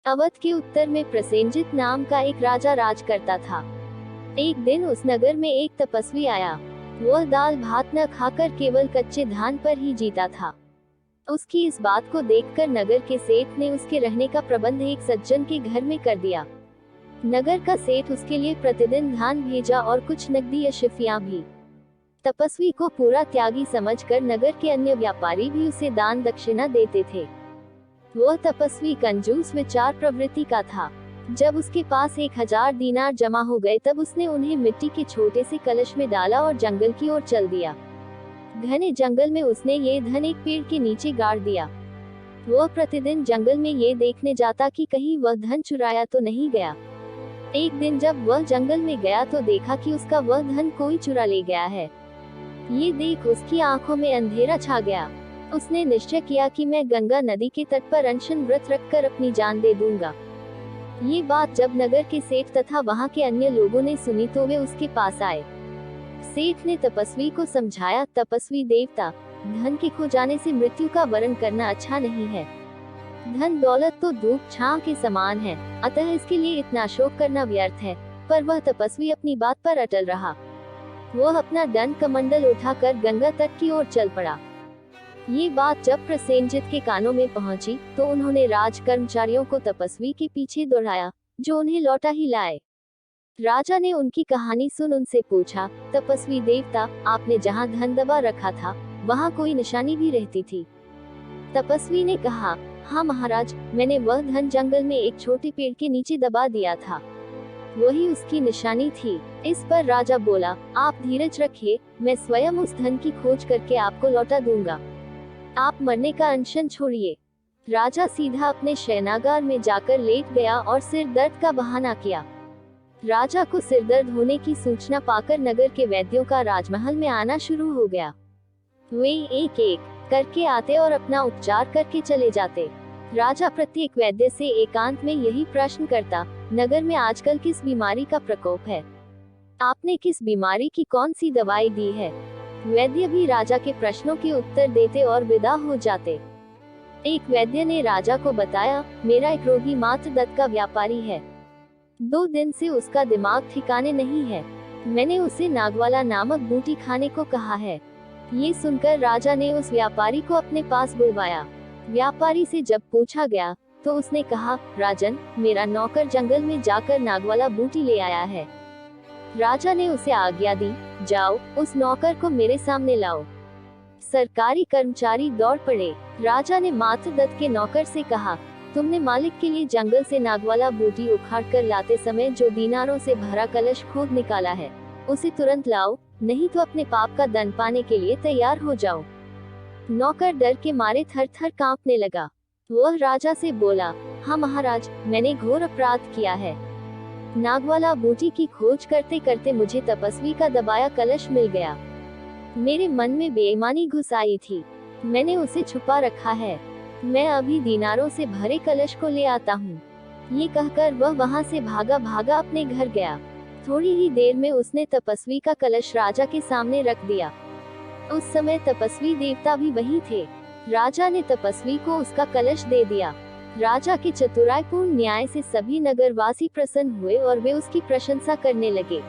अवध के उत्तर में प्रसेनजित नाम का एक राजा राज करता था। एक दिन उस नगर में एक तपस्वी आया। वह दाल भात न खाकर केवल कच्चे धान पर ही जीता था। उसकी इस बात को देखकर नगर के सेठ ने उसके रहने का प्रबंध एक सज्जन के घर में कर दिया। नगर का सेठ उसके लिए प्रतिदिन धान भेजा और कुछ नकदी अशिफियां भी। तपस्वी को पूरा त्यागी समझकर नगर के अन्य व्यापारी भी उसे दान दक्षिणा देते थे। वह तपस्वी कंजूस विचार प्रवृत्ति का था। जब उसके पास 1000 दीनार जमा हो गए तब उसने उन्हें मिट्टी के छोटे से कलश में डाला और जंगल की ओर चल दिया। घने जंगल में उसने ये धन एक पेड़ के नीचे गाड़ दिया। वह प्रतिदिन जंगल में ये देखने जाता कि कहीं वह धन चुराया तो नहीं गया। एक दिन जब वह जंगल में गया तो देखा कि उसका वह धन कोई चुरा ले गया है। ये देख उसकी आंखों में अंधेरा छा गया। उसने निश्चय किया कि मैं गंगा नदी के तट पर अनशन व्रत रखकर अपनी जान दे दूंगा। ये बात जब नगर के सेठ तथा वहां के अन्य लोगों ने सुनी तो वे उसके पास आए। सेठ ने तपस्वी को समझाया, तपस्वी देवता, धन के खो जाने से मृत्यु का वरण करना अच्छा नहीं है। धन दौलत तो धूप छांव के समान है, अतः इसके लिए इतना शोक करना व्यर्थ है। पर वह तपस्वी अपनी बात पर अटल रहा। वह अपना दंड कमंडल उठाकर गंगा तट की ओर चल पड़ा। ये बात जब प्रसेनजित के कानों में पहुंची तो उन्होंने राज कर्मचारियों को तपस्वी के पीछे दौड़ाया, जो उन्हें लौटा ही लाए। राजा ने उनकी कहानी सुन उनसे पूछा, तपस्वी देवता, आपने जहां धन दबा रखा था वहां कोई निशानी भी रहती थी? तपस्वी ने कहा, हाँ महाराज, मैंने वह धन जंगल में एक छोटे पेड़ के नीचे दबा दिया था। वही उसकी निशानी थी। इस पर राजा बोला, आप धीरज रखिए, मैं स्वयं उस धन की खोज करके आपको लौटा दूंगा। आप मरने का अनशन छोड़िए। राजा सीधा अपने शयनागार में जाकर लेट गया और सिर दर्द का बहाना किया। राजा को सिर दर्द होने की सूचना पाकर नगर के वैद्यों का राजमहल में आना शुरू हो गया। वे एक एक करके आते और अपना उपचार करके चले जाते। राजा प्रत्येक वैद्य से एकांत में यही प्रश्न करता, नगर में आजकल किस बीमारी का प्रकोप है? आपने किस बीमारी की कौन सी दवाई दी है? वैद्य भी राजा के प्रश्नों के उत्तर देते और विदा हो जाते। एक वैद्य ने राजा को बताया, मेरा एक रोगी मात्र दत्त का व्यापारी है। 2 दिन से उसका दिमाग ठिकाने नहीं है। मैंने उसे नागवाला नामक बूटी खाने को कहा है। ये सुनकर राजा ने उस व्यापारी को अपने पास बुलवाया। व्यापारी से जब पूछा गया तो उसने कहा, राजन, मेरा नौकर जंगल में जाकर नागवाला बूटी ले आया है। राजा ने उसे आज्ञा दी, जाओ, उस नौकर को मेरे सामने लाओ। सरकारी कर्मचारी दौड़ पड़े। राजा ने मात्र दत्त के नौकर से कहा, तुमने मालिक के लिए जंगल से नागवाला बूटी उखाड़ कर लाते समय जो दीनारों से भरा कलश खोद निकाला है, उसे तुरंत लाओ, नहीं तो अपने पाप का दंड पाने के लिए तैयार हो जाओ। नौकर डर के मारे थर थर कांपने लगा। वह राजा से बोला, हाँ महाराज, मैंने घोर अपराध किया है। नागवाला बूटी की खोज करते करते मुझे तपस्वी का दबाया कलश मिल गया। मेरे मन में बेईमानी घुस आई थी। मैंने उसे छुपा रखा है। मैं अभी दीनारों से भरे कलश को ले आता हूँ। ये कहकर वह वहाँ से भागा भागा अपने घर गया। थोड़ी ही देर में उसने तपस्वी का कलश राजा के सामने रख दिया। उस समय तपस्वी देवता भी वहीं थे। राजा ने तपस्वी को उसका कलश दे दिया। राजा के चतुराईपूर्ण न्याय से सभी नगरवासी प्रसन्न हुए और वे उसकी प्रशंसा करने लगे।